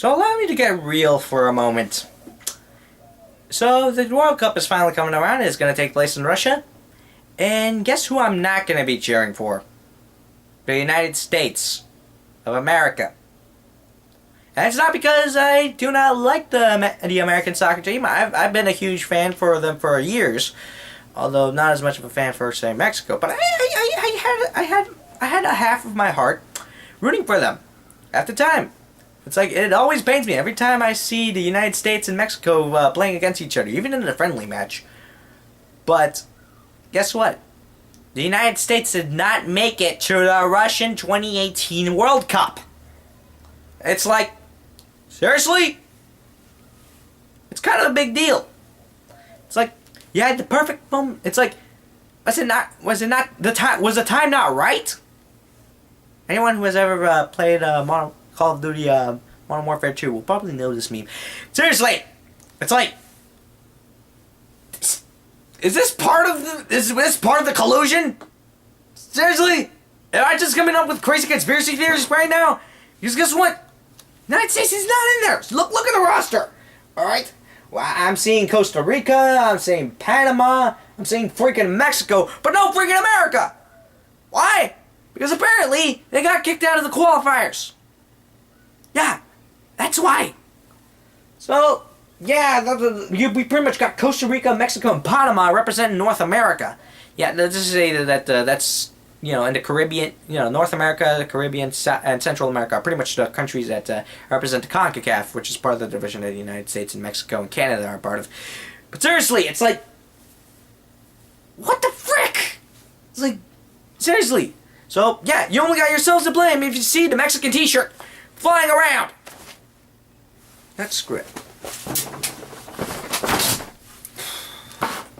So allow me to get real for a moment. So the World Cup is finally coming around. It's going to take place in Russia. And guess who I'm not going to be cheering for? The United States of America. And it's not because I do not like the American soccer team. I've been a huge fan for them for years, although not as much of a fan for, say, Mexico. But I had a half of my heart rooting for them at the time. It's like, it always pains me every time I see the United States and Mexico playing against each other, even in a friendly match. But guess what? The United States did not make it to the Russian 2018 World Cup. It's like, seriously? It's kind of a big deal. It's like, you had the perfect moment. It's like, was the time not right? Anyone who has ever played Call of Duty Modern Warfare 2 will probably know this meme. Seriously, it's like, is this part of the collusion? Seriously? Am I just coming up with crazy conspiracy theories right now? Because guess what? The United States is not in there. Look at the roster. Alright? Well, I'm seeing Costa Rica, I'm seeing Panama, I'm seeing freaking Mexico, but no freaking America! Why? Because apparently they got kicked out of the qualifiers. Yeah, that's why. So, yeah, we pretty much got Costa Rica, Mexico, and Panama representing North America. Yeah, let's just say that's, in the Caribbean, North America, the Caribbean, and Central America are pretty much the countries that represent the CONCACAF, which is part of the division that the United States and Mexico and Canada are part of. But seriously, it's like, what the frick? It's like, seriously. So, yeah, you only got yourselves to blame if you see the Mexican t-shirt flying around. That's script.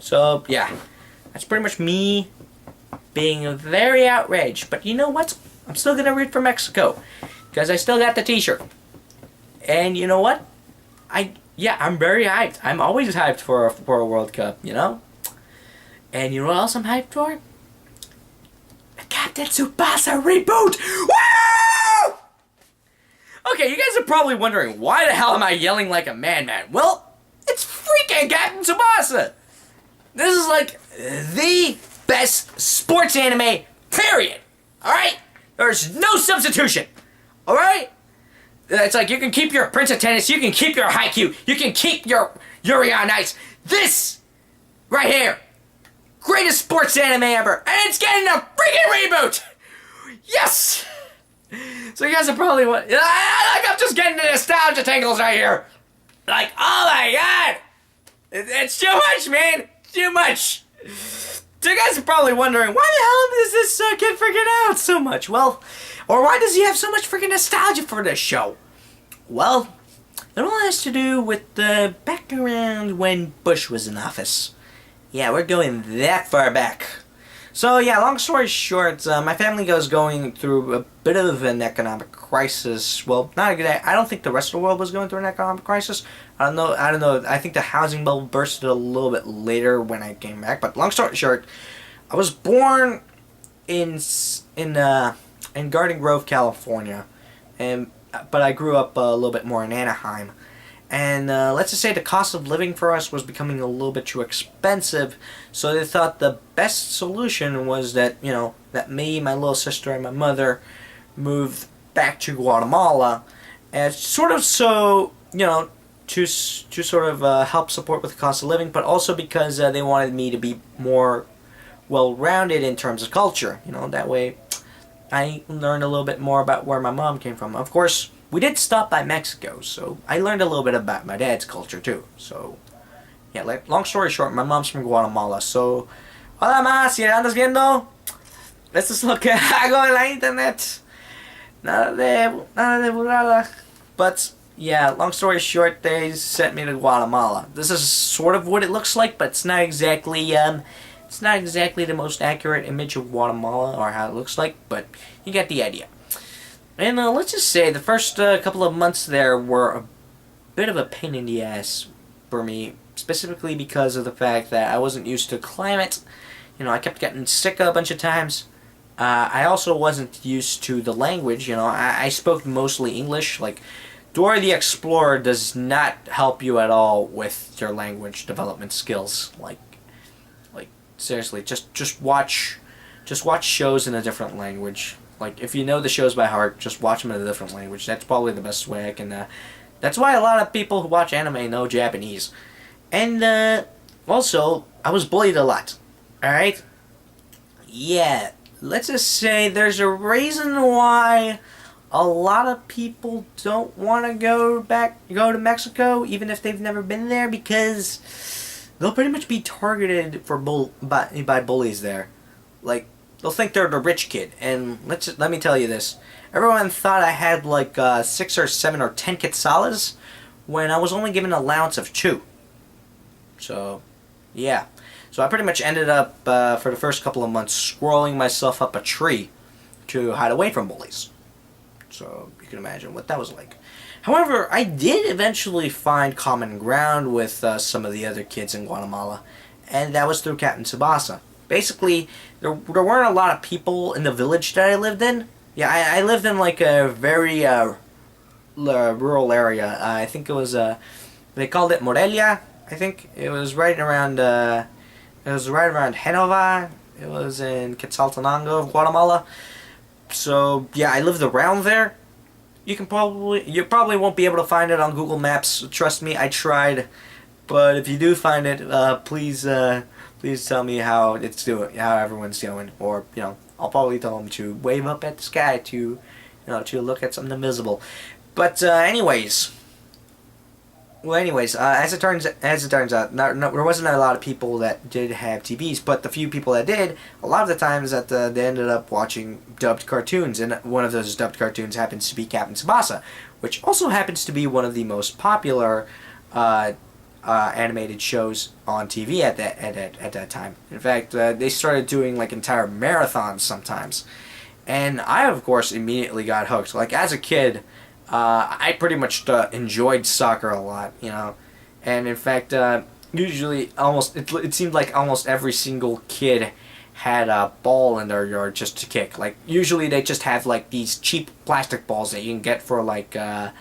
So, yeah, that's pretty much me being very outraged. But you know what? I'm still going to root for Mexico because I still got the t-shirt. And you know what? I'm very hyped. I'm always hyped for a World Cup, And you know what else I'm hyped for? The Captain Tsubasa reboot! Woo! Okay, you guys are probably wondering, why the hell am I yelling like a madman? Well, it's freaking Captain Tsubasa! This is like the best sports anime, period! Alright? There's no substitution! Alright? It's like you can keep your Prince of Tennis, you can keep your Haikyuu, you can keep your Yuri on Ice. This right here, greatest sports anime ever, and it's getting a freaking reboot! Yes! So you guys are probably I'm just getting the nostalgia tingles right here. Like, oh my god! It's too much, man! Too much! So you guys are probably wondering, why the hell does this kid freaking out so much? Well, or why does he have so much freaking nostalgia for this show? Well, it all has to do with the back around when Bush was in office. Yeah, we're going that far back. So yeah, long story short, my family was going through a bit of an economic crisis. Well, not exactly. I don't think the rest of the world was going through an economic crisis. I don't know. I think the housing bubble bursted a little bit later when I came back. But long story short, I was born in Garden Grove, California, but I grew up a little bit more in Anaheim. And let's just say the cost of living for us was becoming a little bit too expensive, so they thought the best solution was that, that me, my little sister, and my mother moved back to Guatemala, and sort of so, to sort of help support with the cost of living, but also because they wanted me to be more well-rounded in terms of culture. That way I learned a little bit more about where my mom came from. Of course, we did stop by Mexico, so I learned a little bit about my dad's culture too. So, yeah, long story short, my mom's from Guatemala. So, hola ma, si andas viendo, esto es lo que hago en la internet. Nada de burrada. But, yeah, long story short, they sent me to Guatemala. This is sort of what it looks like, but it's not exactly the most accurate image of Guatemala or how it looks like, but you get the idea. And let's just say the first couple of months there were a bit of a pain in the ass for me, specifically because of the fact that I wasn't used to climate. I kept getting sick a bunch of times. I also wasn't used to the language. I spoke mostly English. Like, Dora the Explorer does not help you at all with your language development skills. Like seriously, just watch shows in a different language. Like if you know the shows by heart, just watch them in a different language. That's probably the best way I can. That's why a lot of people who watch anime know Japanese. And also, I was bullied a lot. All right. Yeah. Let's just say there's a reason why a lot of people don't want to go to Mexico, even if they've never been there, because they'll pretty much be targeted for by bullies there. Like they'll think they're the rich kid, and let me tell you this: everyone thought I had like 6 or 7 or 10 quetzales when I was only given an allowance of 2. So, yeah. So I pretty much ended up, for the first couple of months, scrolling myself up a tree to hide away from bullies. So you can imagine what that was like. However, I did eventually find common ground with some of the other kids in Guatemala, and that was through Captain Tsubasa. Basically, there weren't a lot of people in the village that I lived in. Yeah, I lived in like a very rural area. I think it was, they called it Morelia, I think. It was right around Genova. It was in Quetzaltenango, Guatemala. So yeah, I lived around there. You probably won't be able to find it on Google Maps. Trust me, I tried. But if you do find it, please tell me how everyone's doing, or I'll probably tell them to wave up at the sky to look at something invisible. But anyways. Well, as it turns out, there wasn't a lot of people that did have TVs, but the few people that did, a lot of the times that they ended up watching dubbed cartoons, and one of those dubbed cartoons happens to be Captain Tsubasa, which also happens to be one of the most popular animated shows on TV at that time. In fact, they started doing like entire marathons sometimes, and I of course immediately got hooked. Like as a kid. I pretty much enjoyed soccer a lot, and in fact, usually it seemed like almost every single kid had a ball in their yard just to kick. Like usually they just have like these cheap plastic balls that you can get for like 5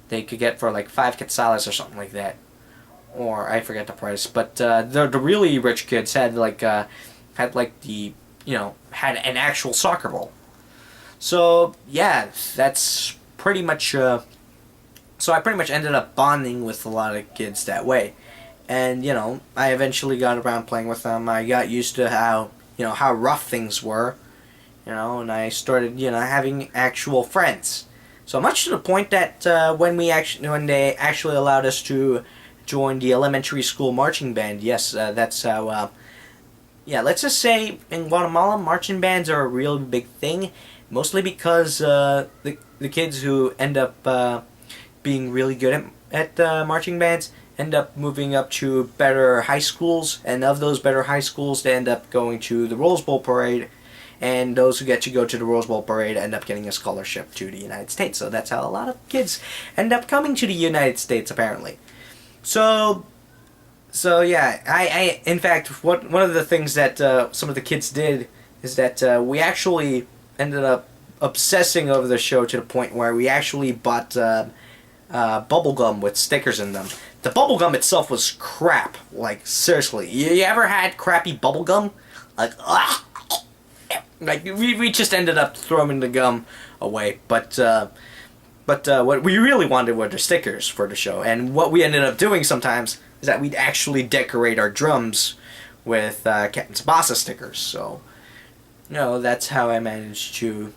quetzales or something like that, or I forget the price. But the really rich kids had an actual soccer ball. So yeah, that's. Pretty much, so I pretty much ended up bonding with a lot of kids that way, and I eventually got around playing with them. I got used to how rough things were, and I started having actual friends. So much to the point that when they actually allowed us to join the elementary school marching band, yes, that's how. Let's just say in Guatemala, marching bands are a real big thing. Mostly because the kids who end up being really good at marching bands end up moving up to better high schools, and of those better high schools they end up going to the Rose Bowl parade, and those who get to go to the Rose Bowl parade end up getting a scholarship to the United States. So that's how a lot of kids end up coming to the United States apparently. So yeah, I in fact one of the things that some of the kids did is that we actually ended up obsessing over the show to the point where we actually bought bubblegum with stickers in them. The bubblegum itself was crap. Like, seriously. You ever had crappy bubblegum? Like, ugh. Like, we just ended up throwing the gum away. But what we really wanted were the stickers for the show. And what we ended up doing sometimes is that we'd actually decorate our drums with Captain Tsubasa stickers. So, that's how I managed to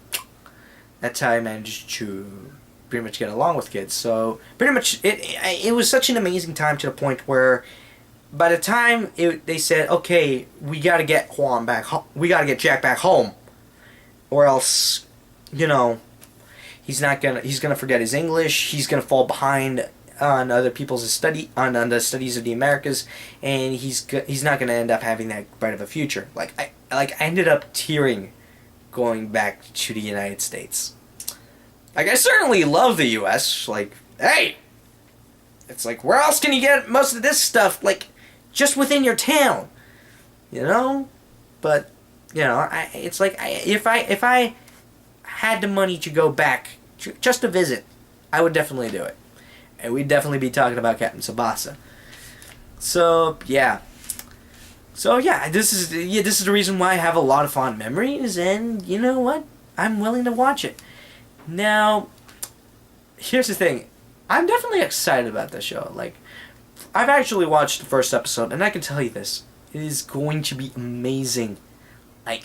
pretty much get along with kids. So pretty much it was such an amazing time to the point where by the time they said, okay, we got to get Juan back home, we got to get Jack back home, or else he's gonna forget his English, he's gonna fall behind on other people's on the studies of the Americas, and he's not gonna end up having that bright of a future. I ended up tearing going back to the United States. Like, I certainly love the U.S. Like, hey, it's like, where else can you get most of this stuff? Like, just within your town, But it's like if I had the money to go back just to visit, I would definitely do it. and we'd definitely be talking about Captain Tsubasa. So yeah. So yeah, this is the reason why I have a lot of fond memories, and you know what? I'm willing to watch it. Now, here's the thing. I'm definitely excited about this show. Like, I've actually watched the first episode, and I can tell you this. It is going to be amazing. Like,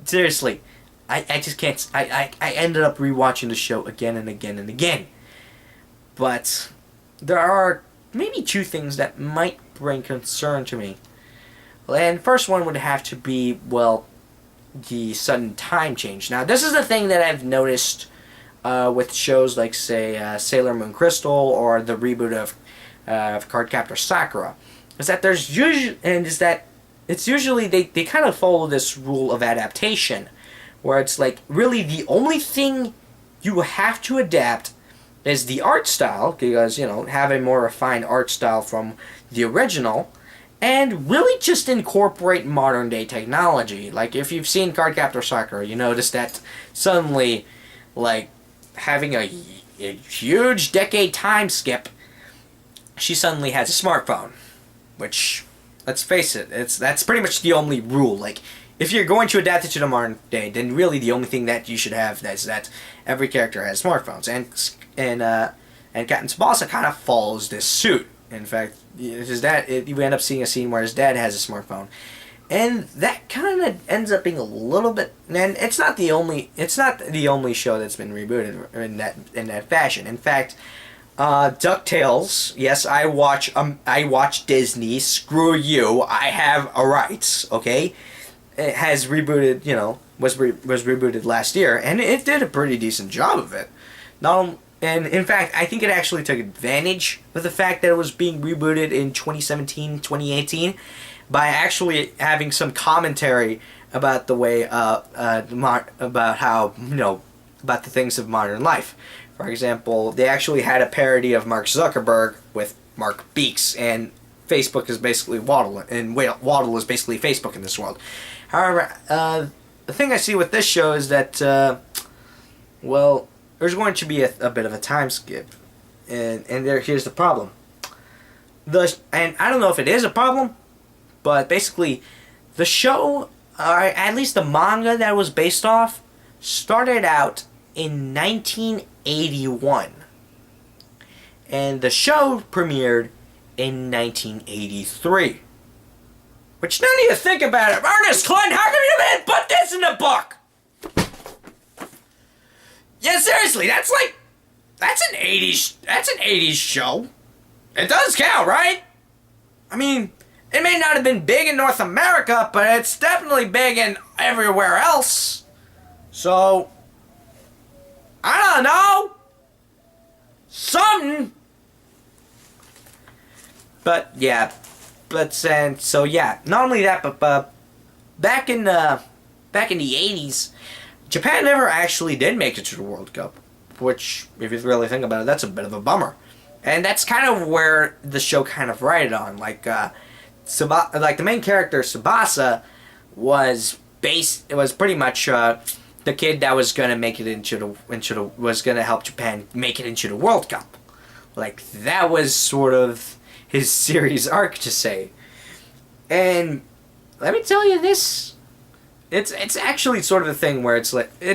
seriously. I just can't... I ended up rewatching the show again and again and again. But there are maybe two things that might bring concern to me. And first one would have to be, well, the sudden time change. Now, this is the thing that I've noticed with shows like, say, Sailor Moon Crystal or the reboot of Cardcaptor Sakura. Is that there's usually... And is that it's usually... They kind of follow this rule of adaptation. Where it's like, really the only thing you have to adapt is the art style. Because, you know, have a more refined art style from the original. And really just incorporate modern day technology. Like, if you've seen Cardcaptor Sakura, you notice that suddenly, like, having a huge decade time skip, she suddenly has a smartphone. Which, let's face it, that's pretty much the only rule. Like, if you're going to adapt it to the modern day, then really the only thing that you should have is that every character has smartphones. And Captain Tsubasa kind of follows this suit. In fact, his dad, you end up seeing a scene where his dad has a smartphone, and that kind of ends up being a little bit. And it's not the only show that's been rebooted in that fashion. In fact, DuckTales. Yes, I watch Disney. Screw you. I have a rights. Okay, it has rebooted. You know, was rebooted last year, and it did a pretty decent job of it. And in fact, I think it actually took advantage of the fact that it was being rebooted in 2017, 2018, by actually having some commentary about the way, about how, you know, about the things of modern life. For example, they actually had a parody of Mark Zuckerberg with Mark Beeks, and Facebook is basically Waddle, and Waddle is basically Facebook in this world. However, the thing I see with this show is that, well, there's going to be a bit of a time skip, and here's the problem. And I don't know if it is a problem, but basically, the show, or at least the manga that it was based off, started out in 1981, and the show premiered in 1983. Which, now that you think about it, Ernest Cline, how come you didn't put this in the book? Yeah, seriously, that's an 80s show. It does count, right? I mean, it may not have been big in North America, but it's definitely big in everywhere else. So, I don't know. Something. But yeah, so yeah, not only that, but back in the 80s, Japan never actually did make it to the World Cup, which, if you really think about it, that's a bit of a bummer. And that's kind of where the show kind of righted on. Like, the main character, Tsubasa, was pretty much the kid that was gonna make it was gonna help Japan make it into the World Cup. Like, that was sort of his series arc, to say. And let me tell you this. It's actually sort of a thing where it's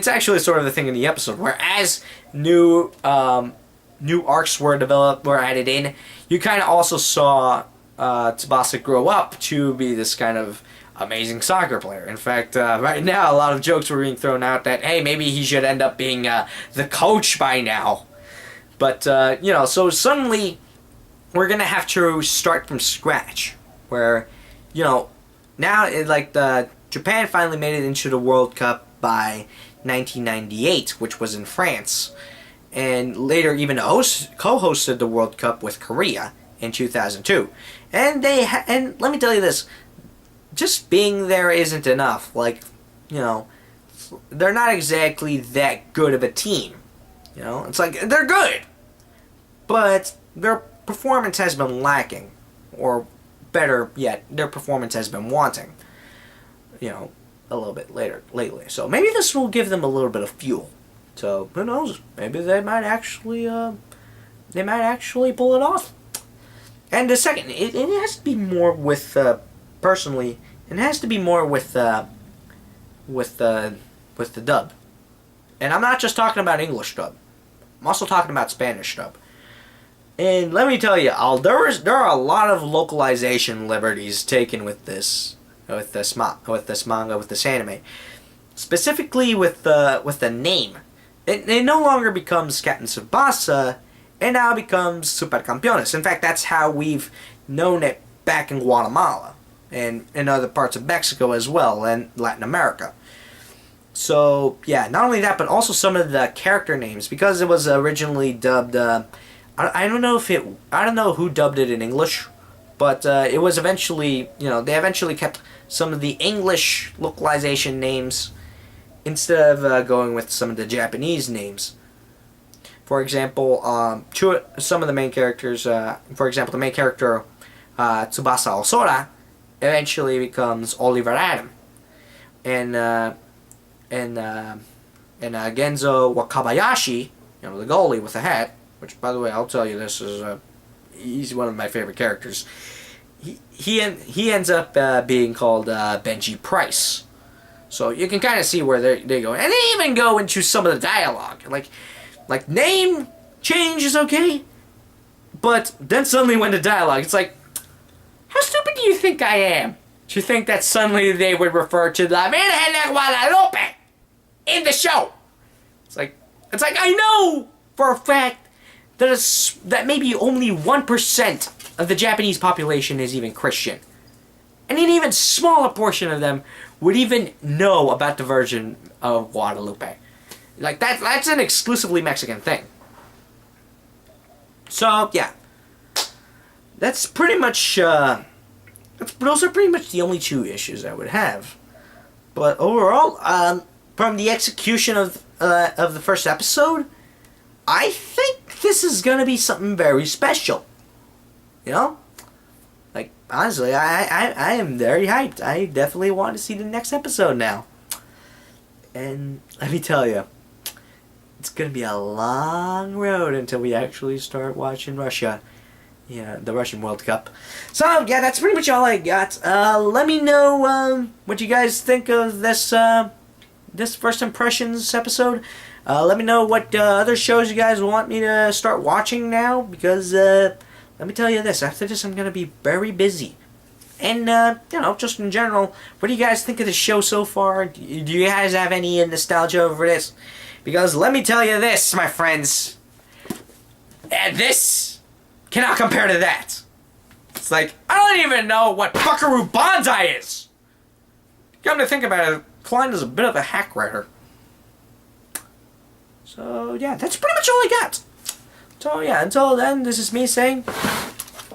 actually sort of the thing in the episode where as new arcs were added in, you kind of also saw Tsubasa grow up to be this kind of amazing soccer player. In fact, right now a lot of jokes were being thrown out that, hey, maybe he should end up being the coach by now. But you know, so suddenly we're gonna have to start from scratch. Where, you know, now Japan finally made it into the World Cup by 1998, which was in France, and later even co-hosted the World Cup with Korea in 2002. And and let me tell you this, just being there isn't enough. Like, you know, they're not exactly that good of a team. You know, it's like, they're good, but their performance has been lacking, or better yet, their performance has been wanting. You know, a little bit lately. So maybe this will give them a little bit of fuel. So who knows? Maybe they might actually they might actually pull it off. And the second, it has to be more with, personally, it has to be more with the dub. And I'm not just talking about English dub. I'm also talking about Spanish dub. And let me tell you, there are a lot of localization liberties taken with this manga, with this anime. Specifically with the name. It no longer becomes Captain Tsubasa. It now becomes Super Campeones. In fact, that's how we've known it back in Guatemala. And in other parts of Mexico as well, and Latin America. So, yeah, not only that, but also some of the character names. Because it was originally dubbed... I don't know who dubbed it in English. But it was eventually... they eventually kept some of the English localization names instead of going with some of the Japanese names. For example, some of the main characters, for example, the main character, Tsubasa Osora, eventually becomes Oliver Adam. And Genzo Wakabayashi, the goalie with the hat, which, by the way, I'll tell you, he's one of my favorite characters. He ends up being called Benji Price. So you can kind of see where they go. And they even go into some of the dialogue. Like, name change is okay, but then suddenly when the dialogue, it's like, how stupid do you think I am? Do you think that suddenly they would refer to the Virgen de Guadalupe in the show? It's like I know for a fact that maybe only 1% of the Japanese population is even Christian. And an even smaller portion of them would even know about the Virgin of Guadalupe. Like, that's an exclusively Mexican thing. So, yeah. That's pretty much, those are pretty much the only two issues I would have. But overall, from the execution of the first episode, I think this is gonna be something very special. Like, honestly, I am very hyped. I definitely want to see the next episode now. And let me tell you, it's going to be a long road until we actually start watching Russia. Yeah, the Russian World Cup. So, yeah, that's pretty much all I got. Let me know what you guys think of this first impressions episode. Let me know what other shows you guys want me to start watching now. Because, let me tell you this. After this, I'm going to be very busy. And, just in general, what do you guys think of the show so far? Do you guys have any nostalgia over this? Because let me tell you this, my friends. And this cannot compare to that. It's like, I don't even know what Buckaroo Banzai is. Come to think about it, Cline is a bit of a hack writer. So, yeah, that's pretty much all I got. So, yeah, until then, this is me saying,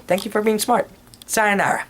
thank you for being smart. Sayonara.